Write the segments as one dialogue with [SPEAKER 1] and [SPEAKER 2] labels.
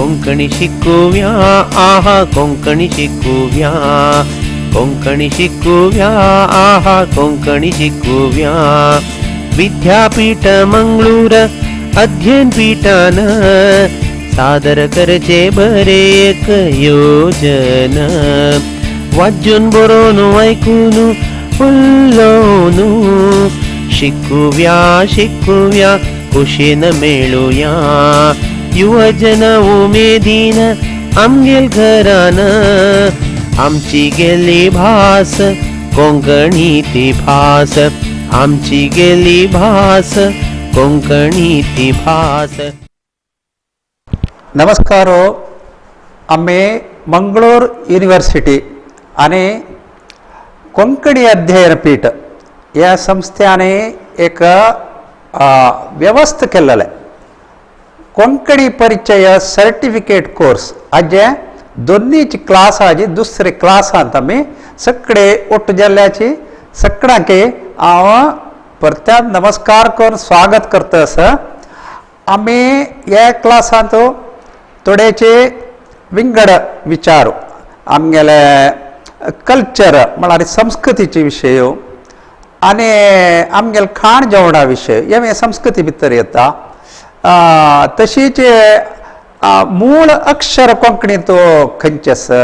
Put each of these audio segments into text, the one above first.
[SPEAKER 1] कोंकणी शिकूया आहा कोंकणी शिकूया कोंकणी शिकूया आहा कोंकणी शिकूया विद्यापीठ मंगळूर अध्ययन पीठान सादर करचे बरे एक योजन वाजून बरोवन ऐकून उल्लोन शिकूया शिकूया खुशेन मेळुया युवजन उमेदीन आमगेल घरान आमची गेली भास कोंकणी ती भास आमची गेली भास कोंकणी ती भास.
[SPEAKER 2] नमस्कार. आम्ही मंगळूर युनिव्हर्सिटी आणि कोंकणी अध्ययन पीठ या संस्थेने एक व्यवस्था केलेलं आहे. कोंकणी परिचय सर्टिफिकेट कोर्स आजे दोन्हीची क्लास आजी दुसरे क्लास आता आम्ही सगळे ओट जाल्ल्याची सगळ्यांके हांव परत्यात नमस्कार करून स्वागत करता. असं आम्ही या क्लासांत थोडेचे विंगड विचारू आमगेले कल्चर म्हळ्यार संस्कृतीचे विशय आणि आमगेले खाण जेवणा विशय हे संस्कृती भितर येता. तशीच मूळ अक्षर कोंकणी तो खंयचे आसा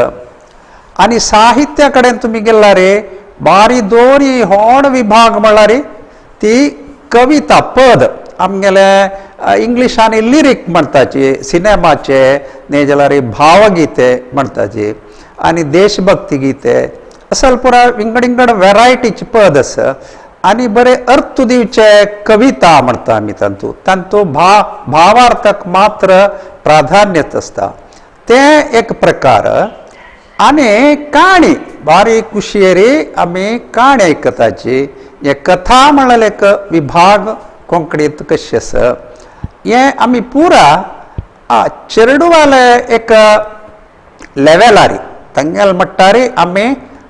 [SPEAKER 2] आनी साहित्या कडेन तुमी गेला रे बारी दोरी व्हड विभाग म्हळ्यार ती कविता पद आमगेले इंग्लिशांनी लिरिक म्हणटाची सिनेमाचे न्ही जाल्यार भावगीते म्हणटाची आनी देशभक्ती गीते असल पुरा विंगड विंगड वेरायटीचे पद आसा आनी बरे अर्थ दिवचे कविता म्हणटा आमी तांतू भावार्थक मात्र प्राधान्यत असता ते एक प्रकार. आनी काणी बारी कुशियेरी आमी काणी आयकताची हे कथा म्हणल्यार एक विभाग कोंकणीत कशें आसा हे आमी पुरा चेडवाले एक लेवलार तांगेल म्हणटारी आमी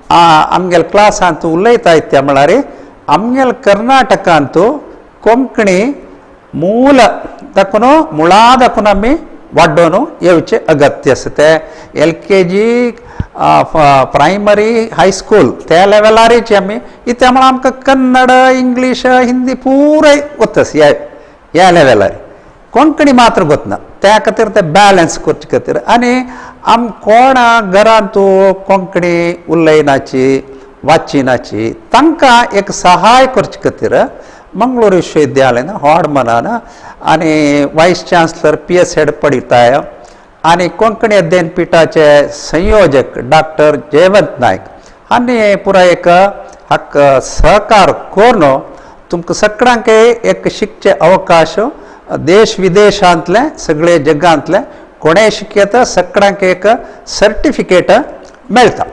[SPEAKER 2] आमगेल क्लासांत उलयताय ते म्हळ्यार आमगेल कर्नाटकांत कोंकणी मूल दाखून मुळा दाखून आमी वाडोवन येवचे अगत्य आसा. ते LKG प्रायमरी हायस्कूल त्या लेवलारीच आमी इथे म्हळ्यार आमकां कन्नड इंग्लीश हिंदी पुराय वतस ह्या लेवलार कोंकणी मात्र वतना त्या खातीर ते बॅलन्स करचे खातीर. आनी कोण घरांत कोंकणी उलयनाची वाचिनाची तांकां एक सहाय करचे खातीर मंगळूर विश्वविद्यालयान व्हड मनान आनी वायस चान्सलर PS हेड पडिताय आनी कोंकणी अध्ययन पीठाचे संयोजक डॉक्टर जयवंत नायक हांणी पुरा एक हाक सहकार करून तुमकां सगळ्यांक एक शिकचे अवकाश देश विदेशांतले सगळे जगांतले कोणेय शिकयता सगळ्यांक एक सर्टिफिकेट मेळटा.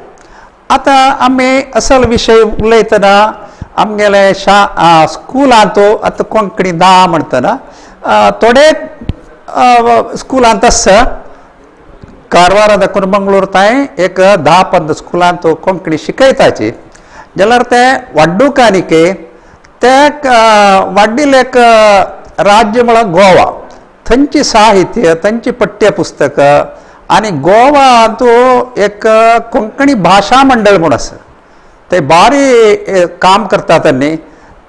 [SPEAKER 2] आतां आमी असल विशय उलयतना आमगेले स्कुलांत आतां कोंकणी ना म्हणटना थोडे स्कुलांत आसा कारवार दाखून मंगळूर तांय एक 10-15 स्कुलांत कोंकणी शिकयताची जाल्यार ते वाड्डुकानिके ते वाड्डील एक राज्य म्हळ्यार गोवा थंयची साहित्य थंयची पठ्यपुस्तक आनी गोवांत एक कोंकणी भाशा मंडळ म्हूण आसा ते बारी काम करतात. न्ही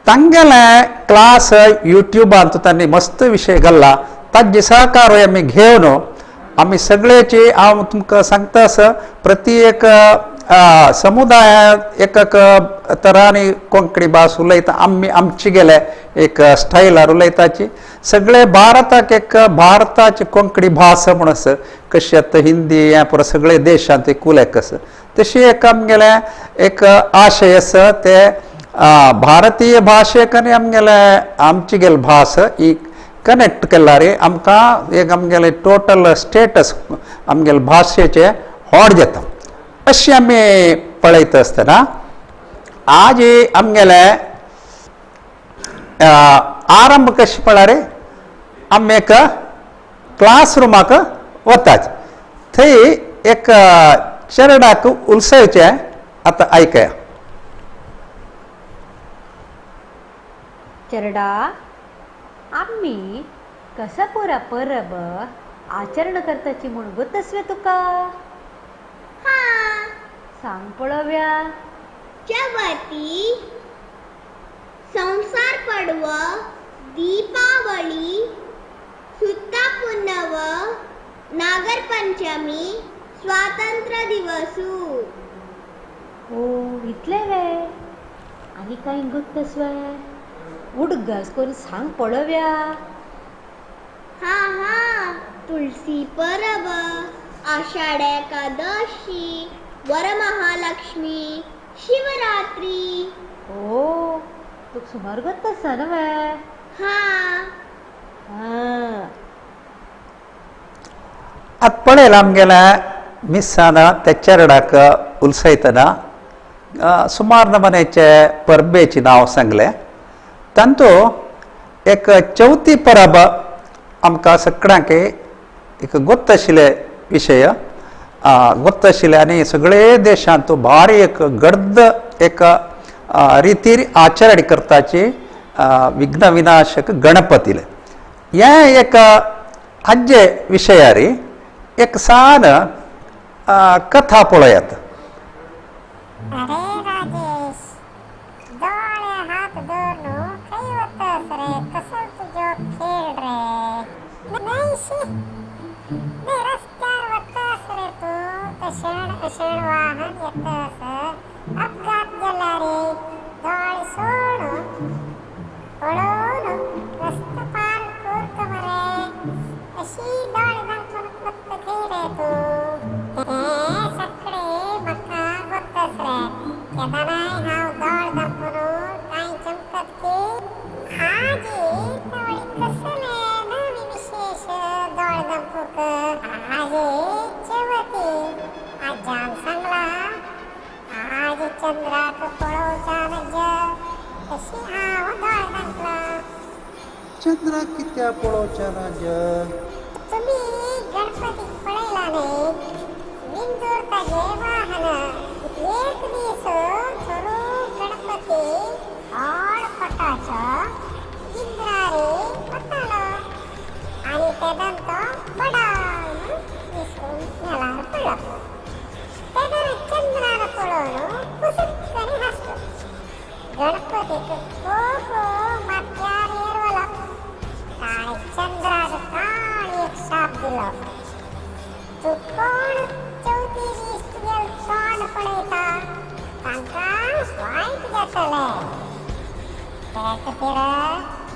[SPEAKER 2] तांगेले क्लास युट्यूबांत तांणी मस्त विशय घाल्ला ताजे सहकार आमी घेवन आमी सगळेची हांव तुमकां सांगता आसा प्रति एक समुदायात एक तरांनी कोंकणी भास उलयता आमी आमची गेले एक स्टायलार उलयताची सगळे भारताक एक भारताची कोंकणी भास म्हूण आसा कशी आतां हिंदी हे पुरो सगळे देशांत एकूलेक आसा तशी एक आमगेले एक आशय आसा ते भारतीय भाशेक आनी आमची गेल भास ही कनेक्ट केल्यार आमकां एक आमगेले टोटल स्टेटस आमगेले भाशेचे व्हड जाता अशी आमी पळयता आसतना आज आमगेले आरंभ कशें म्हळ्यार आमी एक क्लासरूमाक वतात थंय एक चेडवाक उलसयचे आतां आयकया.
[SPEAKER 3] चेडा आम्ही कसं पुरा परब आचरण करताची म्हूण गोतस्वे तुका
[SPEAKER 4] हा
[SPEAKER 3] सांग पळोवया.
[SPEAKER 4] चवथी, संसार पडव, दीपावली, सुत्ता पुनव, नागर पंचमी, स्वातंत्र्य दिवसू.
[SPEAKER 3] ओ इतले वे आनी कांय गोतस्वे उडगास करून सांग पळोवया.
[SPEAKER 4] हा हा तुळसी परब, आषाढ एकादशी, वरमहालक्ष्मी, शिवरात्री.
[SPEAKER 3] ओ तुका सुमार गोतस न्हवे.
[SPEAKER 4] हा
[SPEAKER 3] हा
[SPEAKER 2] आत पळयलें आमगेल्या मिसांना ते चेरडाक उलसयतना सुमार नमनेचे परबेची नांव सांगलें. तांतू एक चवथी परब आमकां सगळ्यांक एक गोत्त आशिल्ले विशय गोत्त आशिल्ले आनी सगळे देशांत भारी एक गर्द एक रिती आचरण करताची विघ्न विनाशक गणपतीले हे एक हाजे विशयारी एक सान कथा पळयात.
[SPEAKER 5] अरे राजेश, दोळे हात धरून खंय वतस रे? कसो तुजो खेळ रे? नाही शी, नाही रस्त्यार वतस रे तू, अशण वाहन येतस, अपघात जाला रे. दोळे सोडून पळोवन रस्तो पार करता मरे. अशी दोळे दाखवून वत खंय रे तू? हे सगळे म्हाका गोतस रे. केदानाय हांव दोळ दाखवून कांय चमकत की आजी तवळी कसले नवी विशेष दोळ दाखवूक. आजी चवथी आज्यान सांगला आजी चंद्राक पळोवच्यान जग तशी हांव दोळ दाखला.
[SPEAKER 2] चंद्रा कित्या पळोवच्या ना जग?
[SPEAKER 5] तुम्ही गणपतीक पळयला न्ही? विंदूर ताजे वाहन. एक दीस थोरो गणपती व्हड पटाचो इंद्रारी वतालो आनी तेदन तो बडावन दिसून नेलार पडलो. तेदन चंद्रान पळोवन पुसुक्कनी हांसलो. गणपतीक खूब माथ्यार येरवलो. ताणें चंद्राक काळी एक शाप दिलो. तू कोण चवथी दीस तुगेल तोंड पळयता तांकां वायट जातलें. ते खातीर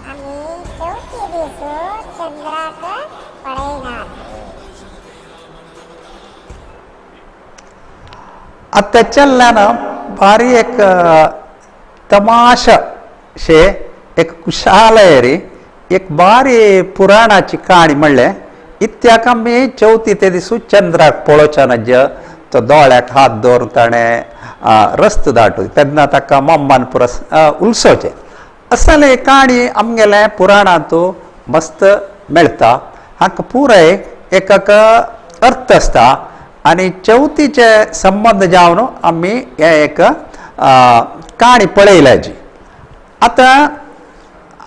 [SPEAKER 5] आमी चवथी दीस चंद्राक पळयनात.
[SPEAKER 2] आता चल्ल्यान भारी एक तमाशा शे एक कुशालय रे एक भारी पुराणाची काणी म्हणले. इत्याक आमी चवथी ते दिसू चंद्राक पळोवच्या नज तो दोळ्याक हात दवरून ताणें रस्तो दाटू तेन्ना ताका मम्मान पुरस उलसोवचें असले काणी आमगेले पुराणांत मस्त मेळटा. हाका पुराय एक अर्थ आसता आनी चवथीचे संबंध जावन आमी हे एक काणी पळयल्याची. आतां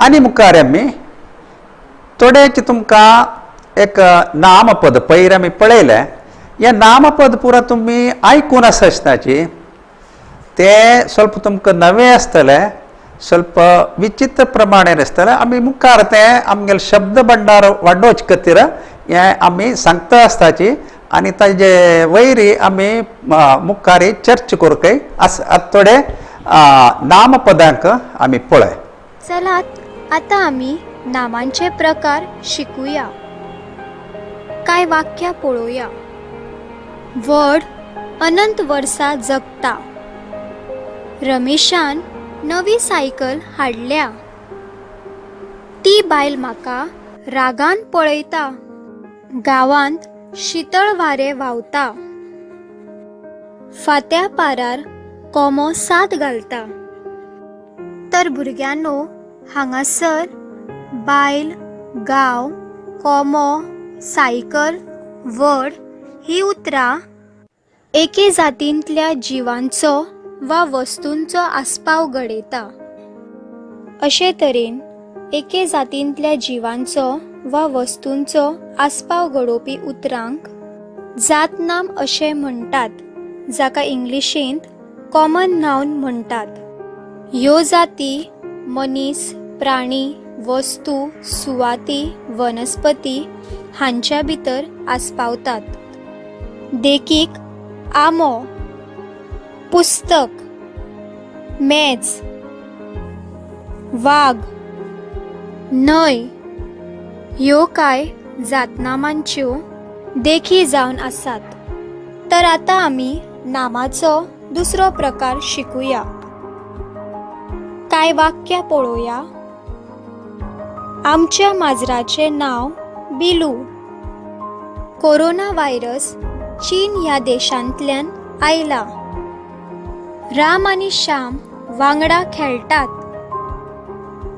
[SPEAKER 2] आनी मुखार आमी थोडेच तुमकां एक नामपद पयर आमी पळयले. हे नामपद पुरा तुमी आयकून आसा आसताची ते स्वल्प तुमकां नवे आसतले स्वल्प विचित्र प्रमाणे आसतले. आमी मुखार ते आमगेले शब्द भंडार वाडोवचे खातीर हे आमी सांगता आसताची आनी ताजे वयरी आमी मुखार चर्चा करूंक थोडे नामपदांक आमी पळय.
[SPEAKER 6] चलात आता आमी नामांचे प्रकार शिकुया. काय वाक्या पळोवया. व्हड अनंत वर्सां जगता. रमेशान नवी सायकल हाडल्या. ती बायल म्हाका रागान पळयता. गांवांत शीतळ वारें व्हांवता. फात्या पारार कोमो साद घालता. तर भुरग्यांनो हांगासर बायल, गांव, कोमो, सायकल, व्हड ही उतरां एके जातींतल्या जिवांचो वा वस्तूंचो आस्पाव घडयता. अशे तरेन एके जातींतल्या जिवांचो वा वस्तूंचो आस्पाव घडोवपी उतरांक जात नाम अशें म्हणटात, जाका इंग्लिशींत कॉमन नाउन म्हणटात. ह्यो जाती मनीस, प्राणी, वस्तू, सुवाती, वनस्पती हांच्या भितर आस्पावतात. देखीक आंबो, पुस्तक, मेज, वाघ, न्हंय ह्यो कांय जातनामांच्यो देखी जावन आसात. तर आतां आमी नामाचो दुसरो प्रकार शिकुया. कांय वाक्यां पळोवया. आमच्या माजराचें नांव बिलू. कोरोना व्हायरस चीन ह्या देशांतल्यान आयला. राम आनी श्याम वांगडा खेळटात.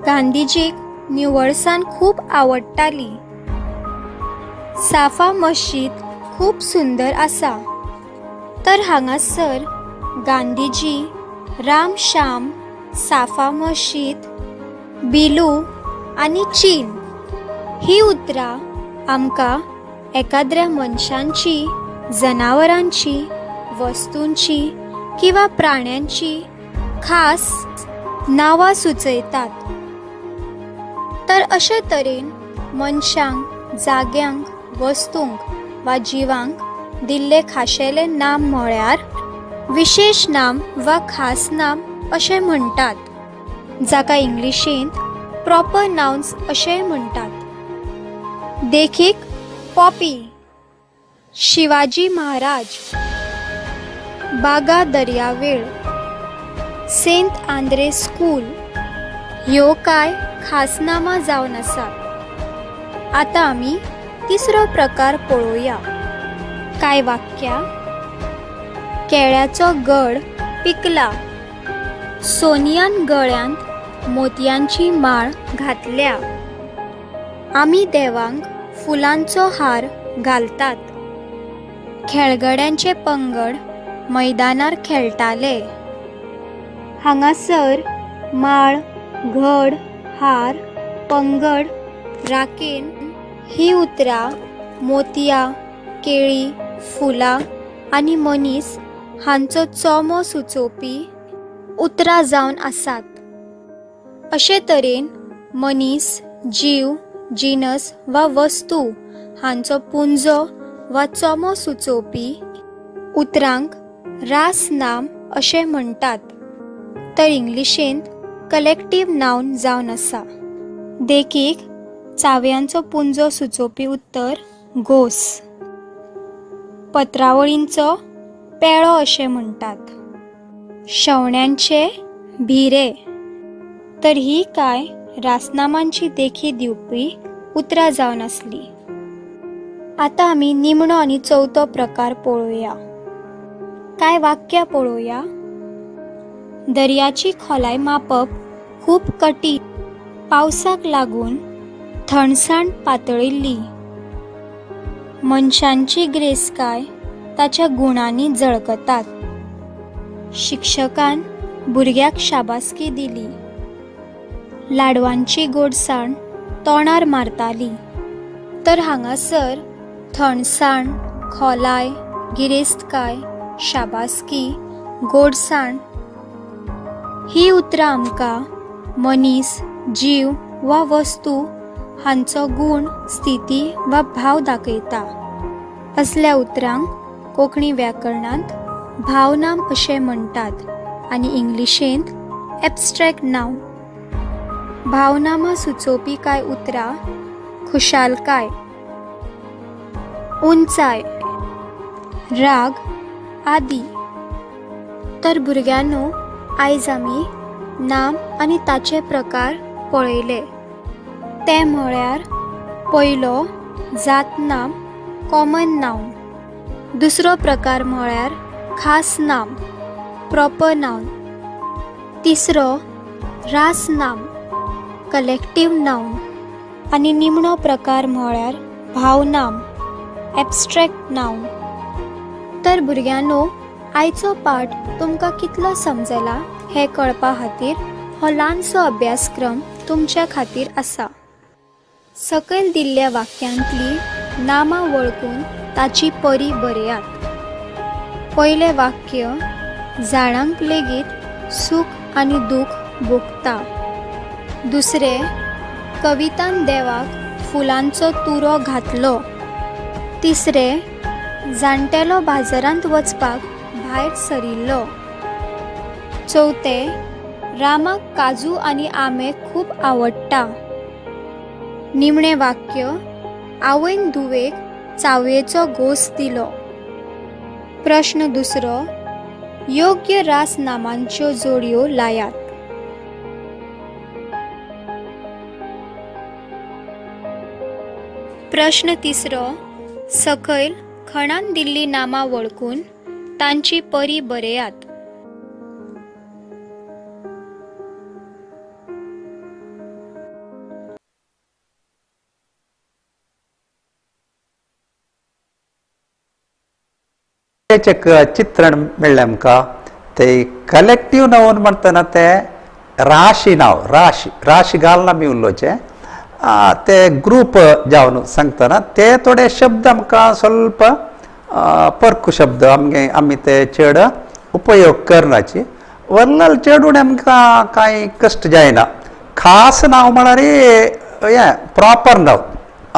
[SPEAKER 6] गांधीजीक निवळसाण खूब आवडटाली. साफा मशीद खूब सुंदर आसा. तर हांगासर गांधीजी, राम श्याम, साफा मशीद, बिलू आनी चीन ही उतरां आमकां एकाद्र्या मनशांची, जनावरांची, वस्तूंची किंवा प्राण्यांची खास नांवां सुचयतात. तर अशे तरेन मनशांक, जाग्यांक, वस्तूंक वा जिवांक दिल्ले खाशेले नाम म्हळ्यार विशेश नाम वा खास नाम अशें म्हणटात, जाका इंग्लिशींत प्रॉपर नाउन्स अशेंय म्हणटात. देखीक पॉपी, शिवाजी महाराज, बागा दर्यावेळ, सेंट आंद्रे स्कूल ह्यो कांय खास नामां जावन आसात. आतां आमी तिसरो प्रकार पळोवया. कांय वाक्यां. केळ्याचो घड पिकला. सोनियान गळ्यांत मोतयांची माळ घातल्या. आमी देवांक फुलांचो हार घालतात. खेळगड्यांचे पंगड मैदानार खेळटाले. हांगासर माळ, घड, हार, पंगड, राखेन ही उतरां मोतयां, केळी, फुलां आनी मनीस हांचो चोमो सुचोवपी उतरां जावन आसात. अशे तरेन मनीस, जीव, जिनस वा वस्तू हांचो पुंजो वा चोमो सुचोवपी उतरांक रास नाम अशें म्हणटात. तर इंग्लिशींत कलेक्टीव नाउन जावन आसा. देखीक चाव्यांचो पुंजो सुचोवपी उत्तर घोस. पत्रावळींचो पेळो अशें म्हणटात. शेवण्यांचे भिरे. तर ही कांय रासनामांची देखी दिवपी उतरां जावन आसली. आतां आमी निमणो आनी चवथो प्रकार पळोवया. कांय वाक्यां पळोवया. दर्याची खोलाय मापप खूब कठीण. पावसाक लागून थंडसाण पातळिल्ली. मनशांची ग्रेसकाय ताच्या गुणांनी झळकतात. शिक्षकान भुरग्याक शाबासकी दिली. लाडवांची गोडसाण तोंडार मारताली. तर हांगासर थंडसाण, खोलाय, गिरेस्तकाय, शाबासकी, गोडसाण ही उतरां आमकां मनीस, जीव वा वस्तू हांचो गुण, स्थिती वा भाव दाखयता. असल्या उतरांक कोंकणी व्याकरणांत भावनाम अशें म्हणटात आनी इंग्लिशींत एब्स्ट्रॅक्ट नाउन. भावनामां सुचोवपी कांय उतरां खुशालकाय, उंचाय, राग आदी. तर भुरग्यांनो, आयज आमी नाम आनी ताचे प्रकार पळयले. ते म्हळ्यार पयलो जात नाम कॉमन नाउन. दुसरो प्रकार म्हळ्यार खास नाम प्रॉपर नाउन. तिसरो रास नाम कलेक्टीव नाउन. आनी निमणो प्रकार म्हळ्यार भावनाम एब्स्ट्रॅक्ट नाउन. तर भुरग्यांनो, आयचो पाठ तुमकां कितलो समजला हें कळपा खातीर हो ल्हानसो अभ्यासक्रम तुमच्या खातीर आसा. सकयल दिल्ल्या वाक्यांतली नामा वळखून ताची परी बरेयात. पयले वाक्य जाणांक लेगीत सूख आनी दूख भोगता. दुसरे कवितान देवाक फुलांचो तुरो घातलो. तिसरे जाणटेलो बाजारांत वचपाक भायर सरिल्लो. चौथे रामाक काजू आनी आंबे खूब आवडटा. निमणे वाक्य आवयन धुवेक चावयेचो घोस दिलो. प्रश्न दुसरो योग्य रास नामांच्यो जोडयो लायात. प्रश्न तिसरो सकयल खणान दिल्ली नामां वळखून तांची परी बरेयात.
[SPEAKER 2] चित्रण मेळ्ळें आमकां. ते कलेक्टीव नांवन म्हणटना ते राशी नांव राशी घालून आमी उरलोचे. ते ग्रूप जावन सांगतना ते थोडे शब्द आमकां स्वल्प परकू शब्द आमी ते चड उपयोग करनाची. वर्णल चडून आमकां कांय कश्ट जायना. खास नांव म्हळ्यार हें प्रॉपर नांव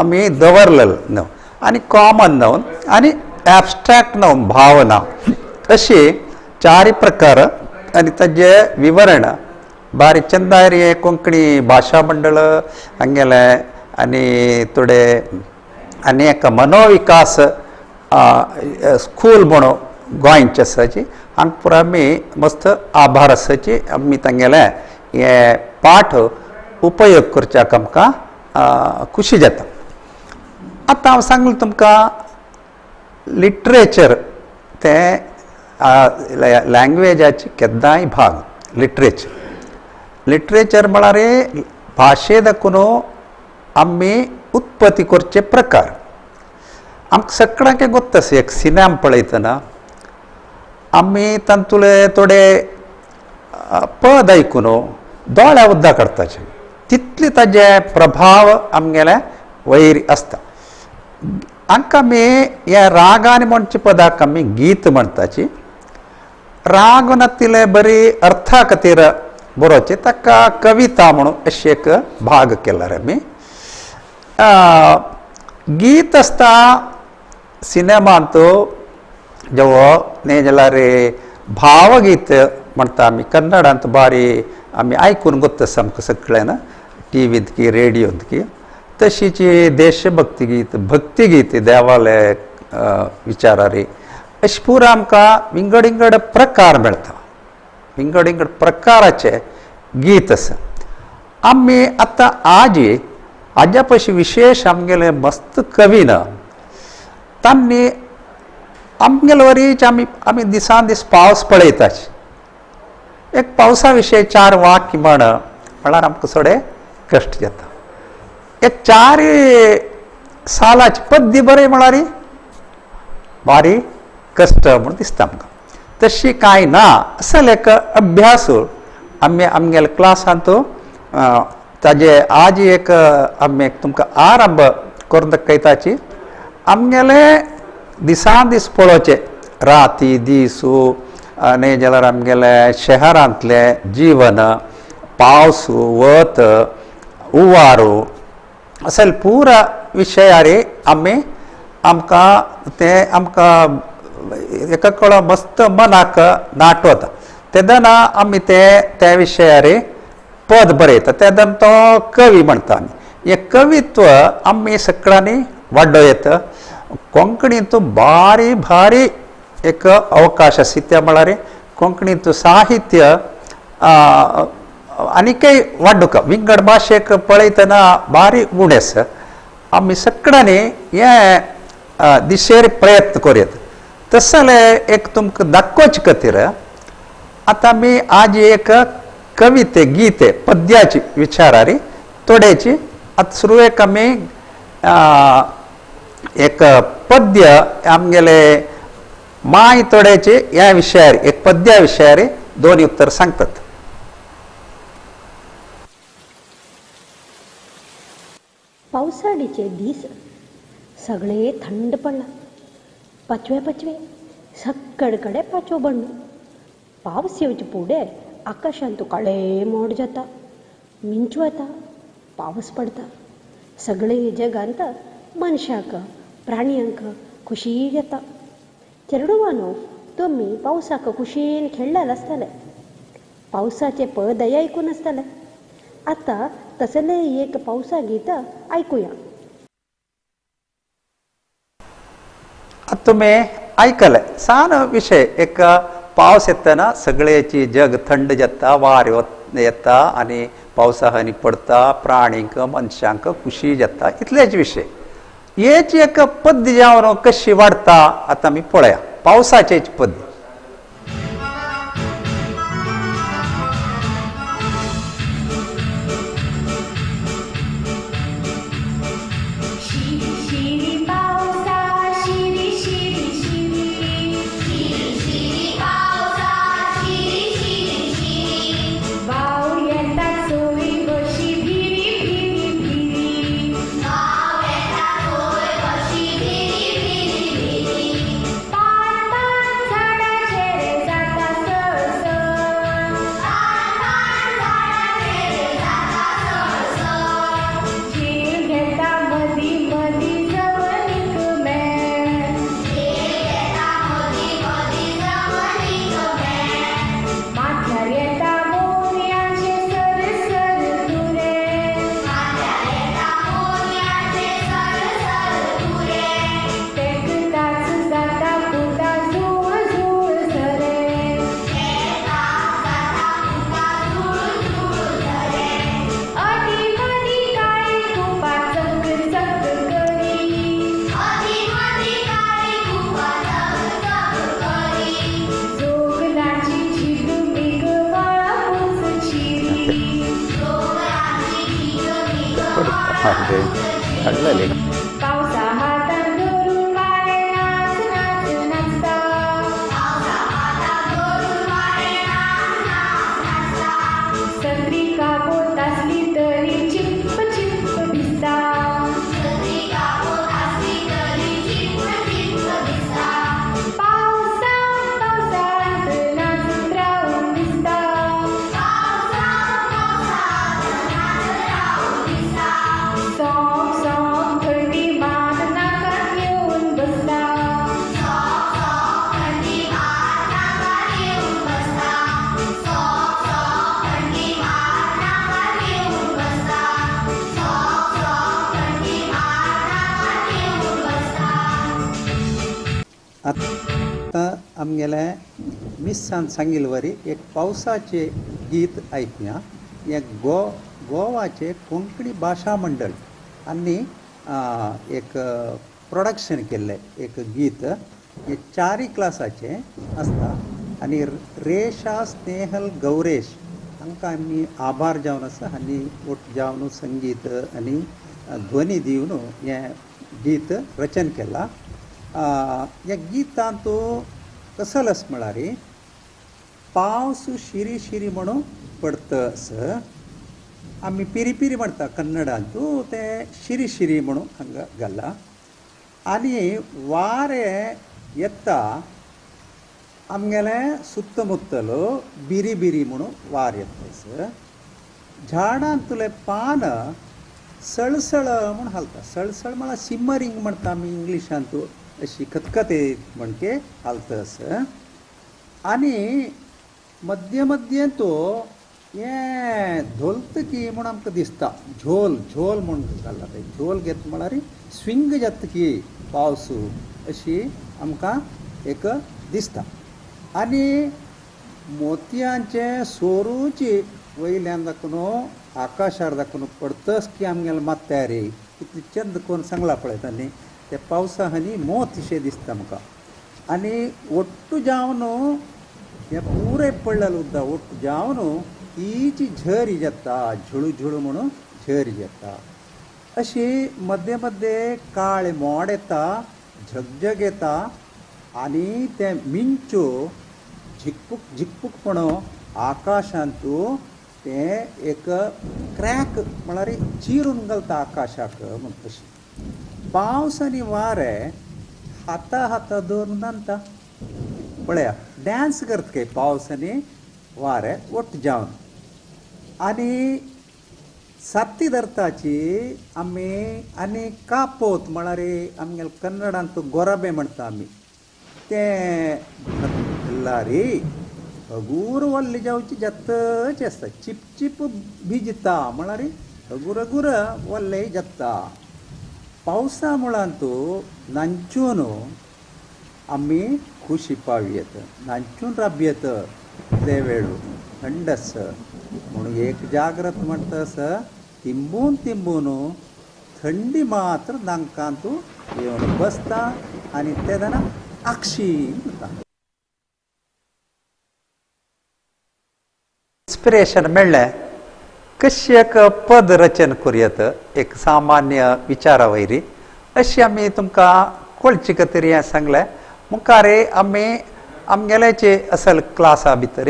[SPEAKER 2] आमी दवरलेलें नांव आनी कॉमन नांव आनी एब्स्ट्रॅक्ट नांव भाव नांव अशी चार प्रकार आनी ताजे विवरण बारी चंदार हे कोंकणी भाशा मंडळ हांगेले आनी थोडे अनेक मनोविकास स्कूल म्हणून गोंयचे आसाची हांगा पुरो आमी मस्त आभार आसाची आमी तांगेले हे पाठ उपयोग करच्याक आमकां खुशी जाता. आतां हांव सांगलें तुमकां लिटरेचर ते लँग्वेजाची केन्नाय भाग लिटरेचर म्हळ्यार भाशे दाखून आमी उत्पत्ती करचे प्रकार. आमकां सगळ्यांक गोत्ता एक सिनेमा पळयतना आमी तातूंतले थोडे पद आयकून दोळ्या उद्दां काडटाचे. तितले ताजे प्रभाव आमगेले वयर आसता. हांकां आमी हे रागांनी म्हणचे पदाक आमी गीत म्हणटाची. राग नातिले बरी अर्था खातीर बरोवचे ताका कविता म्हणून अशें एक भाग केला आमी. गीत आसता सिनेमांत जेवो न्ही जाल्यार भावगीत म्हणटा आमी कन्नडांत बारी आमी आयकून गोत्ता सामको सगळ्यान टीव्हींत की रेडियोंत की. तशीची देशभक्ती गीत भक्ती गीत देवाले विचारारी अशें पुरो आमकां विंगड विंगड प्रकार मेळटा. विंगड विंगड प्रकाराचे गीत आसा. आमी आतां हाज्या पयशी विशेश आमगेले मस्त कवी ना तांणी आमगेले वरीच आमी दिसान दीस पावस पळयताचे. एक पावसा विशयी 4 वाक्य म्हळ्यार आमकां थोडे कश्ट जाता. एक 4 सालाची पद्य बरें म्हळ्यार बारी कश्ट म्हूण दिसता आमकां. तशी कांय ना. असल एक अभ्यास आमी आमगेल्या क्लासांत ताजे आज एक आमी तुमकां आरंभ करून दाखयताची. आमगेले दिसान दीस पळोवचे राती दीस न्ही जाल्यार आमगेले शहरांतले जीवन पावस वत उवारू असल पुरा विशयार आमकां ते आमकां एका कळो मस्त मनाक नाटवता. तेदना आमी त्या विशयार पद बरयता. तेदना तो कवी म्हणटा आमी. हे कवित्व आमी सगळ्यांनी वाडोयत. कोंकणींत भारी भारी एक अवकाश आसा ते म्हळ्यार कोंकणींत साहित्य आनीकय वाडूंक विंगड भाशेक पळयतना भारी उण आसा. आमी सगळ्यांनी हे दिशेर प्रयत्न करुयात. तसले एक तुमकां दाखोवचे खातीर आतां आमी आज एक कविते गीते पद्याची विचारारी थोड्याची आतां सुरवेक आमी एक पद्य आमगेले माय थोड्याचे ह्या विशयार एक पद्या विशयार दोन उत्तर सांगतात.
[SPEAKER 3] पावसाळीचे दीस
[SPEAKER 7] सगळे थंड पडला. पचवे सक्कडकडे पाचवो बंड. पावस येवचे फुडें आकाशांत काळे मोड जाता, मिंचू येता, पावस पडता. सगळे जगांत मनशांक प्राण्यांक खुशी येता. चेडूवानो, तुमी पावसाक खुशेन खेळ्ळात आसतले, पावसाचे पद आयकून आसतले. आतां तसले एक पावसा गीत ऐकूया.
[SPEAKER 2] आता तुम्ही ऐकलंय सान विषय. एक पावस येताना सगळ्याची जग थंड जाता, वार येता आणि पावसाहानी पडता, प्राणींक मनशांक खुशी जाता, इतलेच विषय. हेची एक पद्य जावन कशी वाडता आता आमी पळया. पावसाचेच पद्य. घडलेले आता आमगेले मिस्सान सांगिल्ले वरी एक पावसाचे गीत ऐकूया. एक गोवाचे कोंकणी भाशा मंडळ आणि एक प्रोडक्शन केल्ले एक गीत. हे 4 क्लासाचे असता आणि रेशा स्नेहल गौरेश हांकां आमी आभार जावन आसा आनी ओट जावन संगीत आनी ध्वनी दिवन हें गीत रचन केला. या गीतांत कसलस म्हळ्यार पावस शिरी शिरी म्हणून पडतस. आमी पिरी पिरी म्हणटा कन्नडांत, ते शिरी शिरी म्हणून हांगा घाला. आनी वारे येता आमगेले सुत्तमुत्तल बिरी बिरी म्हणून वार येतस. झाडांतले पान सळसळ म्हणून हालता. सळसळ म्हळ्यार सिमरिंग म्हणटा आमी इंग्लिशांत, अशी खतखतेत म्हणके हालतस. आनी मध्य मध्य तो हे धोलतकी म्हणून आमकां दिसता. झोल झोल म्हणून घालता. ते झोल घेत म्हळ्यार स्विंग जातकी पावस अशी आमकां एक दिसता. आनी मोतयांचे सोरूची वयल्यान दाखोवन आकाशार दाखोवन पडतस की आमगेले मात्यार कितले चंद कोण सांगला पळयता न्ही. ते पावसा हानी मोत अशें दिसता म्हाका. आनी ओट्टू जावन हे पुरे पडलेले उदक ओट्टू जावन तीची झरी जाता. झुळू झुळू म्हणून झरी जाता. अशी मध्य मध्य काळे मोड येता, झगझग येता आनी ते मिंचू झिकपूक झिकपूक म्हणून आकाशांत ते एक क्रॅक म्हळ्यार चिरून घालता आकाशाक म्हण तशी. पावस आणि वारे हाता हाता धरून जाणता पळया डॅन्स करत काय पावस आणि वारे ಒಟ್ಟು जावन आणि साती धरताची आमी आनी कापोत म्हळ्यार आमगेले कन्नडांत गोरबे म्हणटा आमी ते रे अगूर वल्ले जावची जत्तच आसता चिप चिप भिजता म्हळ्यार अगूर अगूर वल्ले जत्ता पावसा मुळांतू नांचून आमी खुशी पावयेत नांचून राबयेत ते वेळू थंडस म्हणून एक जागृत म्हणटस तिंबून तिंबून थंडी मात्र नांकांतू येवन बसता आनी ते जाणा आक्षी म्हणटा इन्स्पिरेशन मेळ्ळें कशी एक पद रचन करुयेत एक सामान्य विचारा वयरी अशी आमी तुमकां कोळची तरी हें सांगलें मुखार आमी आमगेल्याचे असल क्लासा भितर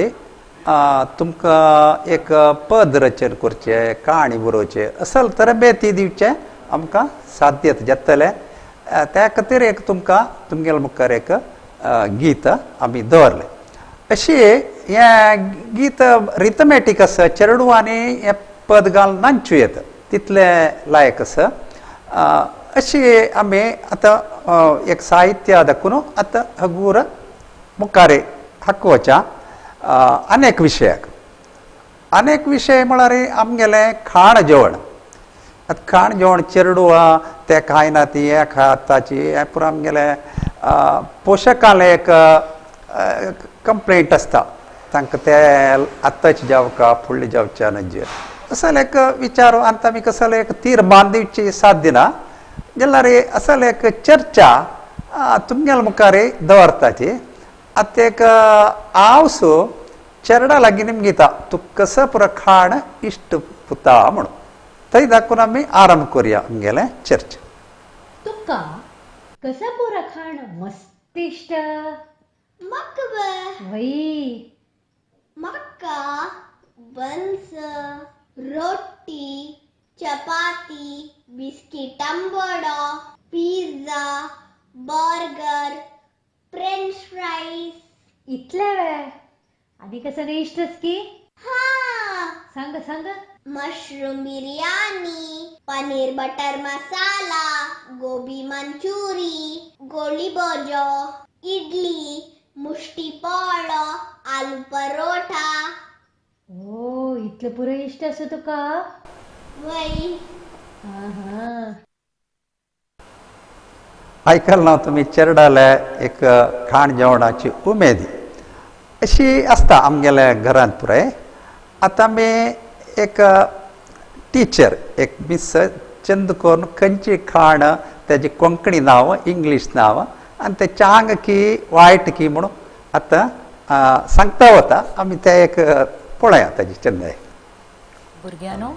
[SPEAKER 2] तुमकां एक पद रचन करचें काणी बरोवचें असल तरबेती दिवचें आमकां साध्य जातलें त्या खातीर एक तुमकां तुमगेल्या मुखार एक गीत आमी दवरलें अशी हें गीत रिथमॅटीक आसा चेडू आनी हें पद घालून नांचू येता तितलें लायक आसा अशी आमी आतां एक साहित्य दाखून आतां हगूर मुखार हाकोवच्या अनेक विशय म्हळ्यार आमगेलें खाण जेवण आतां खाण जेवण चेडू ते खायना ती हें खाताची हें पुरो आमगेलें पोशकालें एक कंप्लेंट आसता तांकां ते आत्ताचें जावका फुडलें जावचें न्हय असल एक विचार आनी आमी कसल एक तीर्मान दिवची साध्य ना जाल्यार असल एक चर्चा तुमगेल्या मुखार दवरताची आतां एक हांवस चेडा लागीं निमगे दिता तूं कसो पुरो खाण इश्ट पुता म्हणून थंय दाखोवन आमी आरंभ करुया आमगेलें चर्चा
[SPEAKER 3] तुका कसा पुरा खाण मस्त इष्ट
[SPEAKER 4] मक्का
[SPEAKER 3] वई
[SPEAKER 4] मक्का बन्स रोटी चपाती बिस्किटांबडो पिझ्झा बर्गर फ्रेंच फ्राईज
[SPEAKER 3] इतले वे आनी कसं इष्टच की
[SPEAKER 4] हा
[SPEAKER 3] सांग सांग
[SPEAKER 4] मशरूम बिर्याणी पनीर बटर मसाला गोबी मंचुरी गोली बोजो इडली मुष्टी पोळो आलू परोठा
[SPEAKER 3] ओ इतले पुरे इष्ट असं तुका
[SPEAKER 4] वय
[SPEAKER 3] हा
[SPEAKER 2] आयकल ना तुमी चेडा एक खाण जेवणाची उमेदी अशी आसता आमगेल्या घरांत पुराय आतां आमी एक टिचर एक मिस चंद करून खंयची खाण तेजें कोंकणी नांव इंग्लीश नांव आनी ते चांग की वायट की म्हणून आतां सांगता वता आमी ते एक पळया ताजी चंद
[SPEAKER 8] भुरग्यानो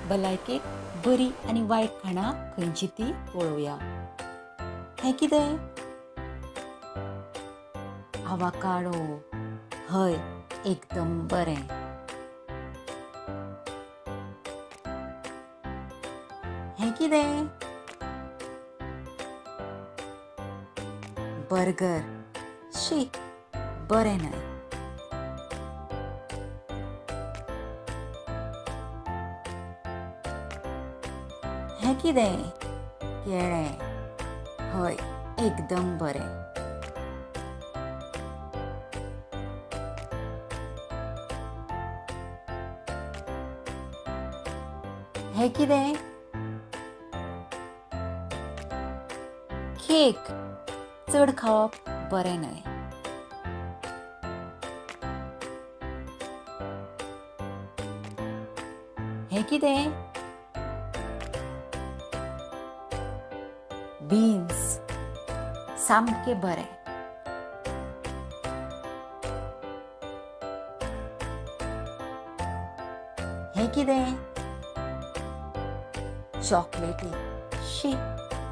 [SPEAKER 8] भलायकेक बरी आनी वायट खाणां खंयची ती पळोवया हें कितें आवाकाडो हय एकदम बरें हें कितें बर्गर शी बरें न्हय हें कितें केळें हय एकदम बरें हें कितें केक चड खावप बरें न्हय हें कितें बीन्स सामकें बरें हें कितें चॉकलेटी शी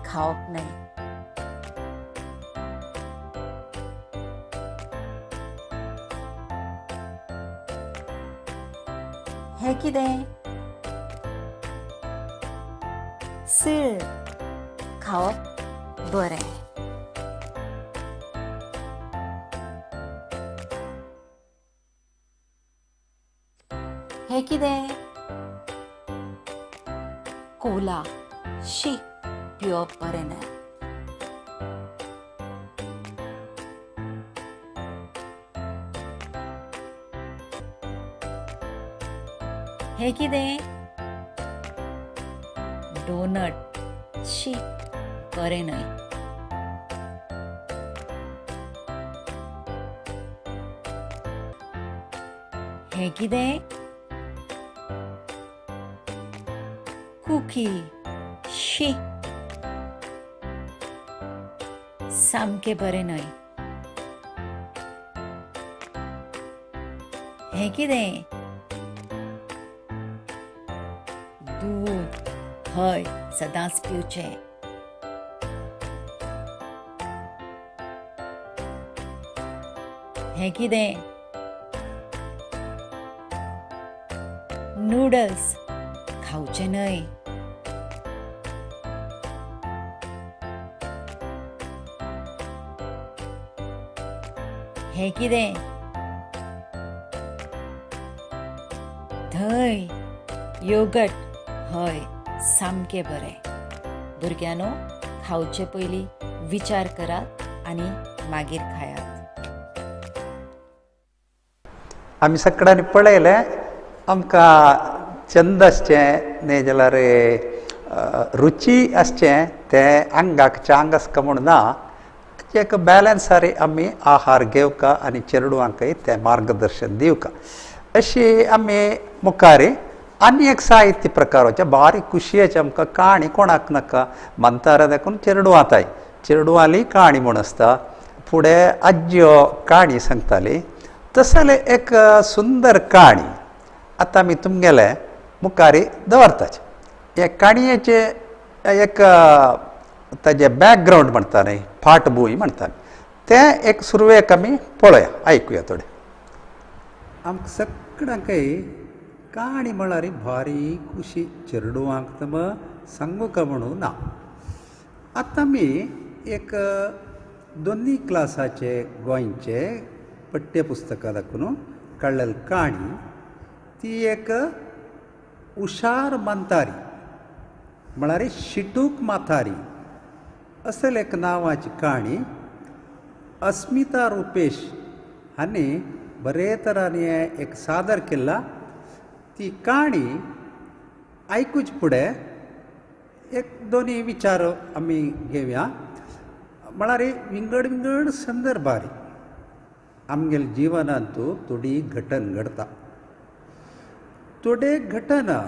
[SPEAKER 8] खावप न्हय हें कितें सीळ खावप बरें. हें कितें? कोला. शी, पिवप बरें न्हय. हें कितें? डोनट. शी, बरें न्हय. हें कितें? कुकी. शी, सामकें बरें न्हय. हें कितें? दूद. हय, सदांच पिवचें. हें कितें? नूडल्स. खावचे न्हय. हें कितें? धंय. योगर्ट. हय, सामकें बरें. भुरग्यांनो, खावचे पयलीं विचार करात आनी मागीर खायात.
[SPEAKER 2] आमी सकाळीं पळयलें आमकां छंद आसचें न्ही जाल्यार रुची आसचें तें अंगाक चांग आसका म्हूण ना. एक बॅलन्सारी आमी आहार घेवका आनी चेडवांकय तें मार्गदर्शन दिवका. अशी आमी मुखार आनी एक साहित्य प्रकाराचे बारीक कुशियेचे आमकां काणी कोणाक नाका म्हणटार देखून चेडवांताय चेडवाली काणी म्हूण आसता. फुडें आज्यो काणी सांगताली तसले एक सुंदर काणी आतां आमी तुमगेले मुखारी दवरताचे. हे काणयेचे एक ताजे बॅकग्रावंड म्हणटा न्ही फाटभूंय म्हणटा तें एक सुरवेक आमी पळोवया आयकुया थोडें. आमकां सगळ्यांकय काणी म्हळ्यार भारी खुशी चेडवांक तम सांगूका म्हणून ना. आतां आमी एक दोनी क्लासाचे गोंयचे पाठ्यपुस्तकां दाखून काडलेली काणी ती एक हुशार मंतारी म्हळ्यार शिटूक माथारी असल एक नांवाची काणी अस्मिता रुपेश हांणी बरे तरांनी एक सादर केला. ती काणी आयकूच फुडें एक दोनी विचार आमी घेवया. म्हळ्यार विंगड विंगड संदर्भारी आमगेल्या जिवनांत थोडी घटना घडता. थोडे घटना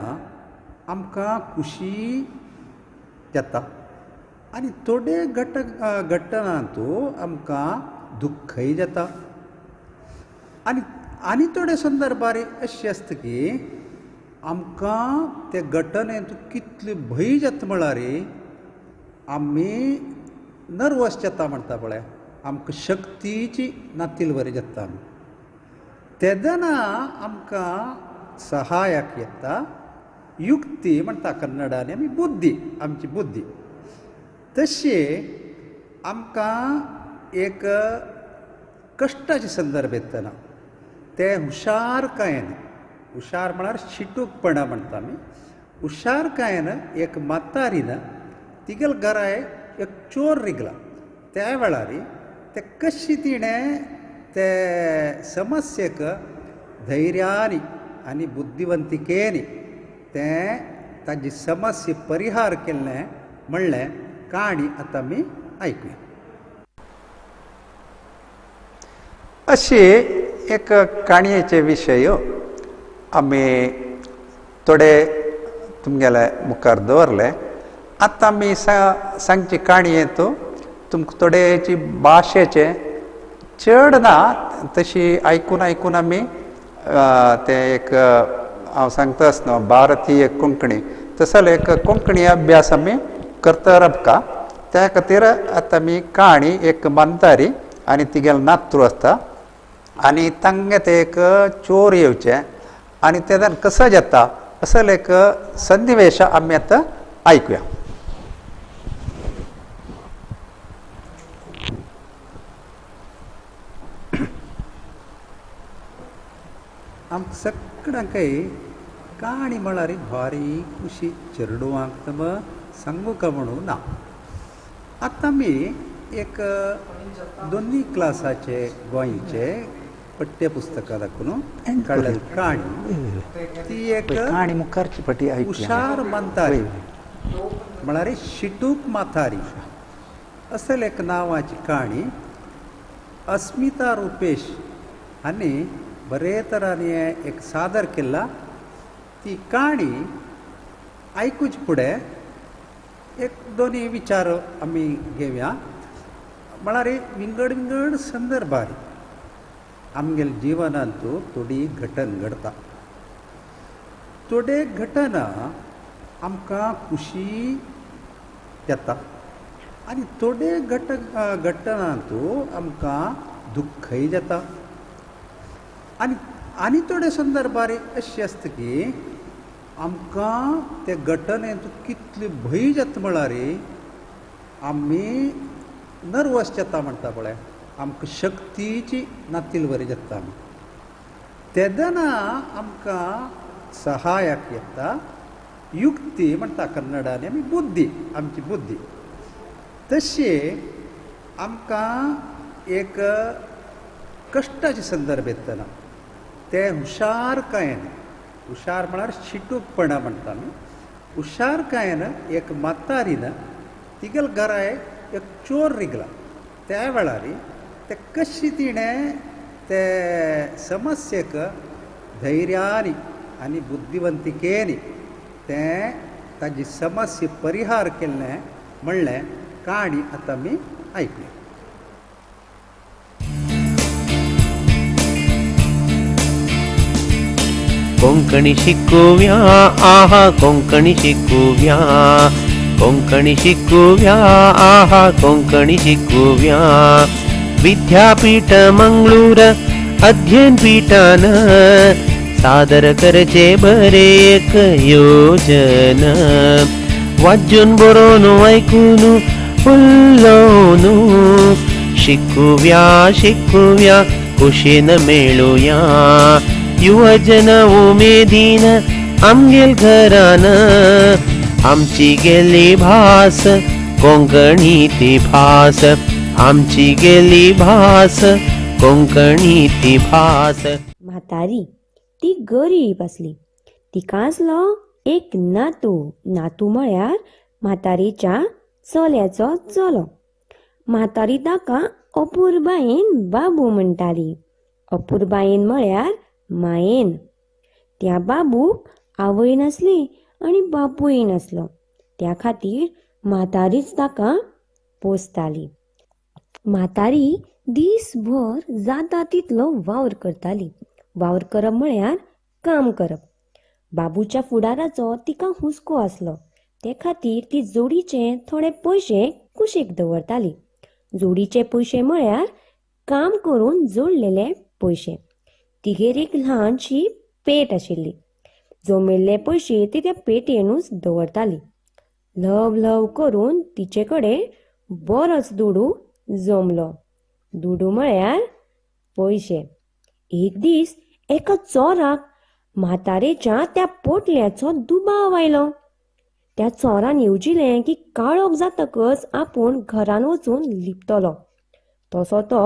[SPEAKER 2] आमकां खुशी जाता आनी थोडे घटनांत आमकां दुख्खय जाता. आनी थोडे संदर्भारी अशी आसता की आमकां ते घटनेंत कितली भंय जाता म्हळ्यार आमी नर्वस जाता म्हणटा पळय आमकां शक्तीची नातिलवरी जाता. तेदना आमकां सहायक येता युक्ती म्हणटा कन्नडांनी आमी बुद्धी आमची बुद्धी. तशी आमकां एक कश्टाचे संदर्भ येतना ते हुशारकायेन हुशार म्हळ्यार शिटूकपणा म्हणटा आमी हुशारकायेन एक मातारीन तिगेल घरा एक चोर रिगला. त्या वेळार ते कशी तिणें ते समस्येक धैर्यानी आनी बुद्धिवंतिकेनी तें ताजी समस्या परिहार केल्लें म्हणलें काणी आतां आमी आयकुया. अशी एक काणयेचे विशय आमी थोडे तुमगेले मुखार दवरले. आतां आमी सांगची काणयेंत तुमकां थोडेची भाशेचे चड ना तशी आयकून आयकून आमी ते एक हांव सांगता आसतना भारतीय कोंकणी तसो एक कोंकणी अभ्यास आमी करता रावका. त्या खातीर आतां आमी काणी एक मंतारी आनी तिगेले नातू आसता आनी तांगे ते एक चोर येवचे आनी तेदन कसो जाता असो एक सन्निवेश आमी आतां आयकुया. आमकां सगळ्यांकय काणी म्हळ्यार भारी खुशी चेडवांक सांगू का म्हणून ना. आतां आमी एक 2 क्लासाचे गोंयचे पठ्यपुस्तकां दाखून काडलेली काणी. ती एक
[SPEAKER 9] काणी मुखारची पटी
[SPEAKER 2] हुशार मांतारी म्हळ्यार शिटूक माथारी असेल एक नांवाची काणी. अस्मिता रुपेश हांणी बरे तरांनी एक सादर केला. ती काणी आयकूच फुडें एक 2 विचार आमी घेवया. म्हळ्यार विंगड विंगड संदर्भार आमगेल जिवनांत थोडी घटन घडता. थोडे घटना आमकां खुशी येता आनी थोडे घटनांत आमकां दुख्खय जाता. आनी थोडे संदर्भार अशें आसता की आमकां ते घटनेंत कितली भंय जाता म्हळ्यार आमी नर्वस जाता म्हणटा पळय, आमकां शक्तीची नातिल बरी जाता. आमी तेदना आमकां सहायक येता युक्ती म्हणटा कन्नडान आमी बुद्धी, आमची बुद्धी. तशे आमकां एक कश्टाचे संदर्भ येतना ते हुशारकायेन, हुशार म्हळ्यार शिटूकपणा म्हणटा आमी. हुशारकायेन एक मातारीन तिगेल घरा एक चोर रिगला. त्या वेळार ते कशी तिणें ते समस्येक धैर्यानी आनी बुद्धिवंतिकेनी तें ताजी समस्या परिहार केल्लें म्हणलें काणी आतां आमी आयकली.
[SPEAKER 1] कोंकणी शिकुव्या आहा कोंकणी शिकुव्या, कोंकणी शिकुव्या आहा कोंकणी शिकुव्या. विद्यापीठ मंगळूर अध्ययन पीठान सादर करचे बरे एक योजन. वाजून बरोवन ऐकून उलोवन शिकुव्या शिकुव्या खुशेन मेळुया. युवजन उमेदीन आमगेल घरान आमची गेली भास कोंकणी ती भास, आमची गेली भास कोंकणी ती भास.
[SPEAKER 7] म्हातारी ती गरीब आसली. तिका आसलो एक नातू. नातू म्हळ्यार म्हातारीच्या चल्याचो चलो. म्हातारी ताका अपुरबायेन बाबू म्हणटाली. अपुरबायेन म्हळ्यार मायेन. त्या बाबूक आवय नासली आनी बापूय नासलो. त्या खातीर म्हातारीच ताका पोसताली. म्हातारी दीसभर जाता तितलो वावर करताली. वावर करप म्हळ्यार काम करप. बाबूच्या फुडाराचो तिका हुस्को आसलो. ते खातीर ती जोडीचे थोडे पयशे कुशीक दवरताली. जोडीचे पयशे म्हळ्यार काम करून जोडलेले पयशे. तिगेर एक ल्हानशी पेट आशिल्ली. जमिल्ले पयशे ती त्या पेटयेनूच दवरताली. ल्हव ल्हव करून तिचे कडेन बरोच दुडू जमलो. दुडू म्हळ्यार पयशे. एक दीस एका चोराक म्हातारेच्या त्या पोटल्याचो दुबाव आयलो. त्या चोरान येवजिलें की काळोख जातकच आपूण घरान वचून लिपतलो. तसो तो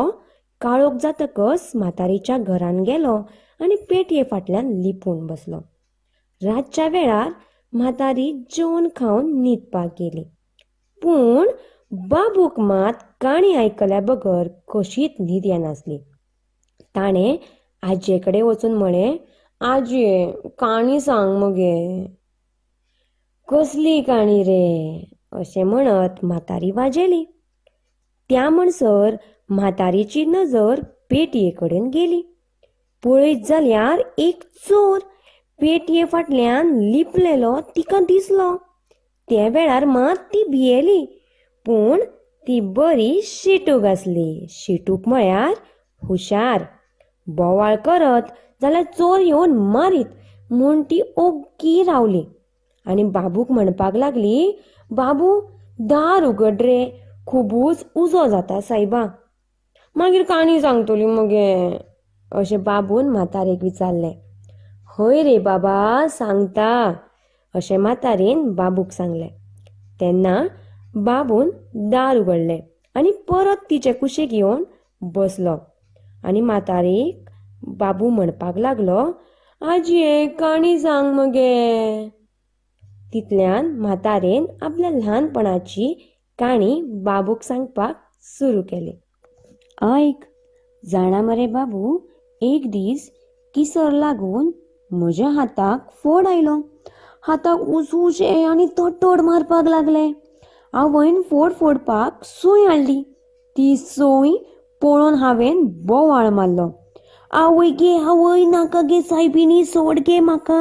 [SPEAKER 7] काळोख जातकच म्हातारीच्या घरान गेलो आनी पेटये फाटल्यान लिपून बसलो. रातच्या वेळार म्हातारी जेवण खावन न्हिदपाक गेली. पूण बाबूक मात काणी आयकल्या बगर कशीच न्हीद येनासली. ताणें आजये कडेन वचून म्हळें, आजये काणी सांग मगे. कसली काणी रे अशें म्हणत म्हातारी वाजेली. त्या म्हणसर म्हातारीची नजर पेटये कडेन गेली. पळयत जाल्यार एक चोर पेटये फाटल्यान लिपलेलो तिका दिसलो. त्या वेळार मात ती भियेली. पूण ती बरी शिटूक आसली. शिटूक म्हळ्यार हुशार. बोवाळ करत जाल्यार चोर येवन मारीत म्हूण ती ओग्गी रावली आनी बाबूक म्हणपाक लागली, बाबू दार उगड रे, खुबूच उजो जाता सायबा. मागीर काणी सांगतली मगे अशें बाबून म्हातारेक विचारलें. हय रे बाबा सांगता अशें मातारेन बाबूक सांगलें. तेन्ना बाबून दार उगडलें आनी परत तिचे कुशीक येवन बसलो आनी मातारीक बाबू म्हणपाक लागलो, आजये काणी सांग मगे. तितल्यान म्हातारेन आपल्या ल्हानपणाची काणी बाबूक सांगपाक सुरू केली. ऐक, जाणा मरे बाबू, एक दीस किसर लागून म्हज्या हाताक फोड आयलो. हाताक उजूशे आनी तोड मारपाक लागले. आवयन फोड फोडपाक सूय हाडली. ती सूय पळोवन हांवें बोवाळ मारलो. आवय गे आवय, नाका गे सायबिणी, सोड गे म्हाका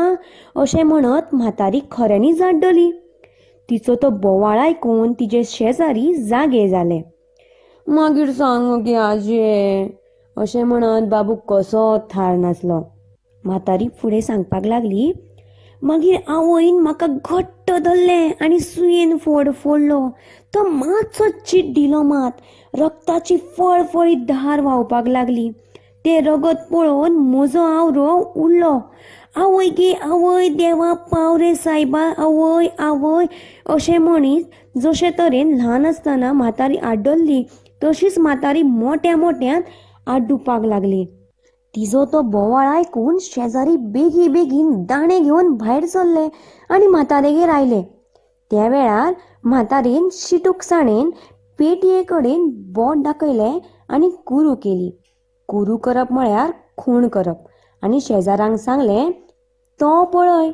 [SPEAKER 7] अशें म्हणत म्हातारी खऱ्यांनी जाड्डली. तिचो तो बोवाळ आयकून तिचे शेजारी जागे जाले. मागीर सांग गे आजे अशें म्हणत बाबू कसो थार नासलो. म्हातारी फुडें सांगपाक लागली, मागीर आवयन म्हाका घट्ट धरलें आनी सुयेन फोड फोडलो. तो मातसो चीट दिलो मात. रक्ताची फळफळीत धार व्हांवपाक लागली. ते रगत पळोवन म्हजो आवरो उरलो. आवय गे आवय, देवा पाव रे सायबा, आवय आवय अशें म्हणीत जशे तरेन ल्हान आसतना म्हातारी आड्डल्ली तशीच म्हातारी मोठ्या मोठ्यान आड्डुपाक लागली. तिजो तो बोवाळ आयकून शेजारी बेगीन दाणे घेवन भायर सरले आनी म्हातारेगेर आयले. त्या वेळार म्हातारेन शिटूकसाणेन पेटये कडेन बोट दाखयलें आनी कुरू केली. कुरू करप म्हळ्यार खूण करप. आनी शेजारांक सांगलें, तो पळय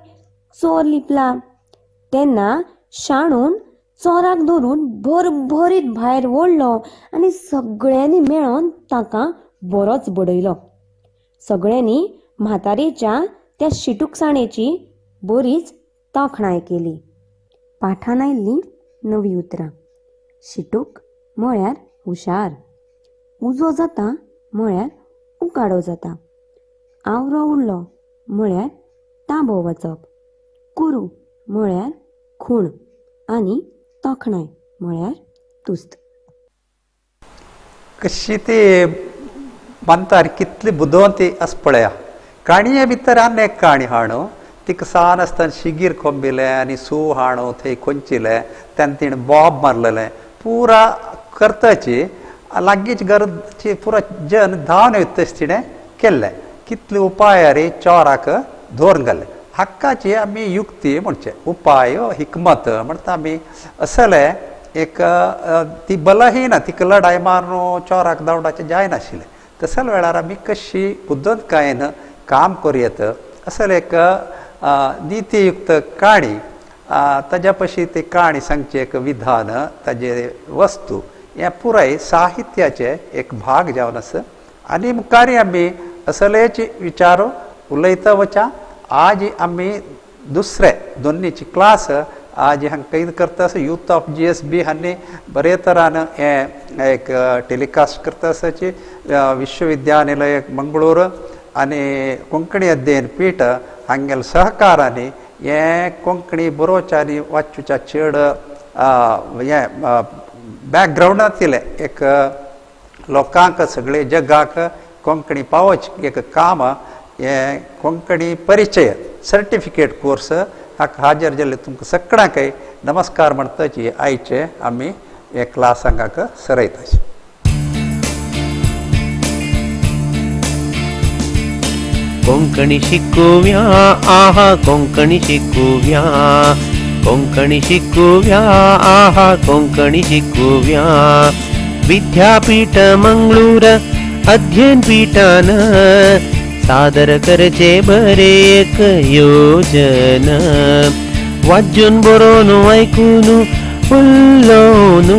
[SPEAKER 7] चोर लिपला. तेन्ना शाणून चोराक धरून भरभरीत भायर ओडलो आनी सगळ्यांनी मेळोन ताका बरोच बडयलो. सगळ्यांनी म्हातारेच्या त्या शिटूकसाणेची बरीच तोखणाय केली. पाठान आयिल्लीं नवी उतरां. शिटूक म्हळ्यार हुशार. उजो जाता म्हळ्यार उकाडो जाता. आवरो उरलो म्हळ्यार तांबो वचप. कुरू म्हळ्यार खूण आनी तोखणाय म्हळ्यार तुस्त.
[SPEAKER 2] कशी ती बांदतार कितली बुदवंती आस पळया. काणये भितर आनी एक काणी हाणू. तिका सान आसतना शिगीर खोंबिलें आनी सू हाणू थंय खोंचिलें. तेन्ना तिणें बॉब मारलेलें. पुरा करताची लागींच घरची पुरो जन धांवन येतच तिणें केल्लें. कितले उपाय रे चोराक धरून घाले. हक्काची आमी युक्ती म्हणचे, उपाय हिकमत म्हणटा आमी. असले एक ती बलहीन, तिका लढाई मारून चोराक धांवडाचें जायनाशिल्लें. तसले वेळार आमी कशी बुद्दंतकायेन काम करयत असले एक नितीयुक्त काणी, ताज्या पशी ती काणी सांगची एक विधान, ताजे वस्तू हे पुराय साहित्याचे एक भाग जावन आसा. आनी मुखारी आमी असलेच विचार उलयता वचा. आज आमी दुसरे दोनीची क्लास आज हांगा कैद करता आसा. यूथ ऑफ GSB हांणी बरे तरान हें एक टेलिकास्ट करता आसाची. विश्वविद्यानिलय मंगळूर आनी कोंकणी अध्ययन पीठ हांगेल्या सहकारांनी हे कोंकणी बरोवच्या आनी वाचूच्या चड हें बॅकग्रावंडांतले एक लोकांक सगळे जगाक कोंकणी पावोवचें एक काम हे कोंकणी परिचय सर्टिफिकेट कोर्स हाका हाजीर जाल्ले तुमकां सगळ्यांक नमस्कार म्हणटाची आयचे आमी हे क्लासांक सरयताचे.
[SPEAKER 1] कोंकणी शिकुव्या आहा कोंकणी शिकुव्या. कोंकणी शिकुव्या आहा कोंकणी शिकुव्या. विद्यापीठ मंगळूर अध्ययन पीठान सादर करचे बरे एक योजन. वाजून बरोवन ऐकून उलोवन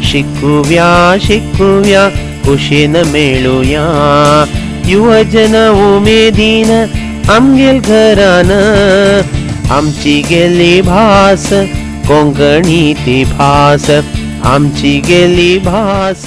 [SPEAKER 1] शिकुव्या शिकुव्या खुशेन मेळुया. युवजन उमेदीन आमगेल घरान आमची गेली भास कोंकणी ती भास. आमची गेली भास.